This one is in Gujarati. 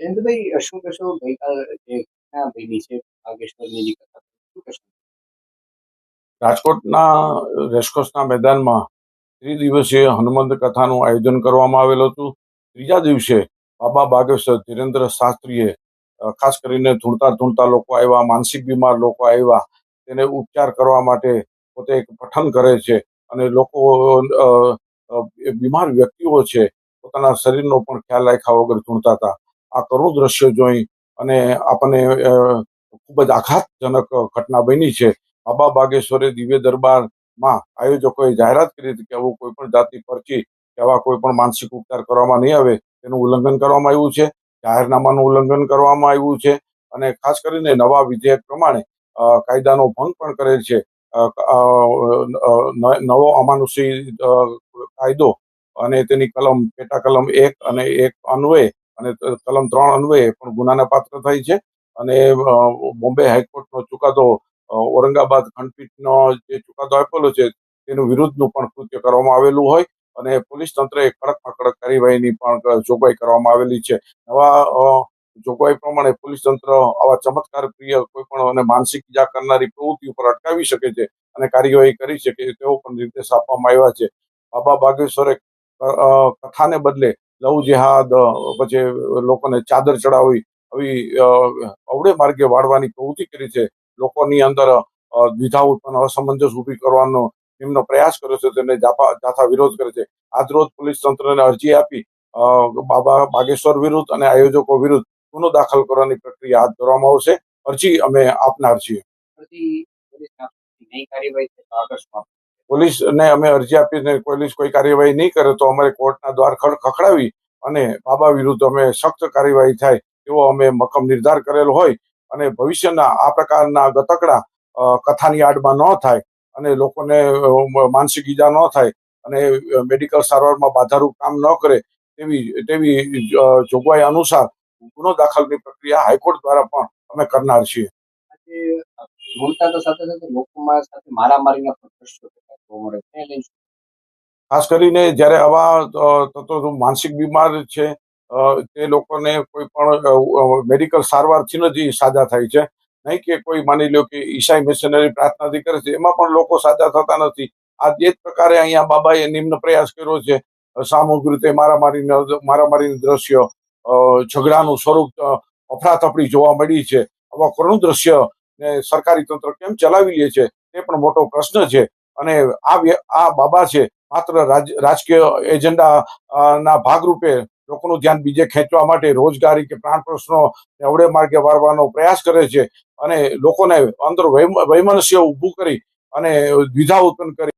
જયંતભાઈ, શું કહેશો ગઈકાલ જે ઘટના બની છે બાગેશ્વરની જે કથા, શું કહેશો? રાજકોટના રેસકોર્સના મેદાનમાં ત્રિદિવસીય હનુમંત કથાનું આયોજન કરવામાં આવેલું હતું. ત્રીજા દિવસે બાબા બાગેશ્વર ધીરેન્દ્ર શાસ્ત્રીએ ખાસ કરીને ધૂણતા લોકો આવ્યા, માનસિક બીમાર લોકો આવ્યા, તેને ઉપચાર કરવા માટે પોતે એક પઠન કરે છે અને લોકો બીમાર વ્યક્તિઓ છે પોતાના શરીરનો પણ ખ્યાલ રાખ્યા વગર ધૂણતા હતા. આ કરુણ દ્રશ્ય જોઈ અને આપણને ખૂબ જ આઘાતજનક ઘટના બની છે. બાબા બાગેશ્વરે દિવ્ય દરબારમાં આયોજકોએ જાહેરાત કરી હતી કે આવું કોઈ પણ જાતની પરચી કે આવા કોઈ પણ માનસિક ઉપચાર કરવામાં નહીં આવે, તેનું ઉલ્લંઘન કરવામાં આવ્યું છે. જાહેરનામાનું ઉલ્લંઘન કરવામાં આવ્યું છે અને ખાસ કરીને નવા વિધેયક પ્રમાણે કાયદાનો ભંગ પણ કરેલ છે. નવો અમાનુષી કાયદો અને તેની પેટા કલમ 1 અને 1 અન્વયે અને કલમ 3 અન્વયે પણ ગુનાને પાત્ર થાય છે. અને બોમ્બે હાઈકોર્ટનો ચુકાદો, ઔરંગાબાદ ખંડપીઠનો જે ચુકાદો આપેલો છે તેનું વિરુદ્ધનું પણ કૃત્ય કરવામાં આવેલું હોય અને પોલીસ તંત્રએ કડકમાં કડક કાર્યવાહીની પણ જોગવાઈ કરવામાં આવેલી છે. નવા જોગવાઈ પ્રમાણે પોલીસ તંત્ર આવા ચમત્કાર પ્રિય કોઈ પણ અને માનસિક ઈજા કરનારી પ્રવૃત્તિ ઉપર અટકાવી શકે છે અને કાર્યવાહી કરી શકે તેવો પણ નિર્દેશ આપવામાં આવ્યા છે. બાબા બાગેશ્વરે કથાને બદલે લવ જેહાદ, પછી લોકોને ચાદર ચડાવી આવી અવળે માર્ગે વાળવાની પ્રવૃત્તિ કરી છે. લોકોની અંદર દ્વિધા ઉત્પન્ન, અસમંજસ ઊભી કરવાનો એમનો પ્રયાસ કર્યો છે, તેને જાથા વિરોધ કરે છે. આજરોજ પોલીસ તંત્રને અરજી આપી બાબા બાગેશ્વર વિરુદ્ધ અને આયોજકો વિરુદ્ધ ગુનો દાખલ કરવાની પ્રક્રિયા હાથ ધરવામાં આવશે. અરજી અમે આપનાર છીએ. પોલીસને અમે અરજી આપીને પોલીસ કોઈ કાર્યવાહી નહીં કરે તો અમારે કોર્ટના દ્વાર ખખડાવી અને બાબા વિરુદ્ધ અમે સખ્ત કાર્યવાહી થાય એવો અમે મક્કમ નિર્ધાર કરેલો હોય અને ભવિષ્યના આ પ્રકારના ગતકડા કથાની આડમાં ન થાય અને લોકોને માનસિક ઈજા ન થાય અને મેડિકલ સારવારમાં બાધારૂપ કામ ન કરે તેવી જોગવાઈ અનુસાર ગુનો દાખલની પ્રક્રિયા હાઈકોર્ટ દ્વારા પણ અમે કરનાર છીએ. ખાસ કરીને જ્યારે આવા તત્વો માનસિક બીમાર છે તે લોકોને કોઈ પણ મેડિકલ સારવારથી નથી સાજા થાય છે. નહીં કે કોઈ માની લો કે ઈસાઈ મિશનરી પ્રાર્થનાથી કરે છે, એમાં પણ લોકો સાજા થતા નથી. આ જે જ પ્રકારે અહીંયા બાબાએ નિમ્ન પ્રયાસ કર્યો છે. સામૂહિક રીતે મારામારીનું દ્રશ્ય, ઝઘડાનું સ્વરૂપ, અફરાતફરી જોવા મળી છે. આવા કરુણ દ્રશ્ય ને સરકારી તંત્ર કેમ ચલાવી લે છે તે પણ મોટો પ્રશ્ન છે. અને આ બાબા છે માત્ર રાજકીય એજન્ડા ના ભાગરૂપે લોકોનું ધ્યાન બીજે ખેંચવા માટે રોજગારી કે પ્રાણ પ્રશ્નો અવળે માર્ગે વાળવાનો પ્રયાસ કરે છે અને લોકોને અંદર વૈમનસ્ય ઊભું કરી અને દ્વિધા ઉત્પન્ન કરી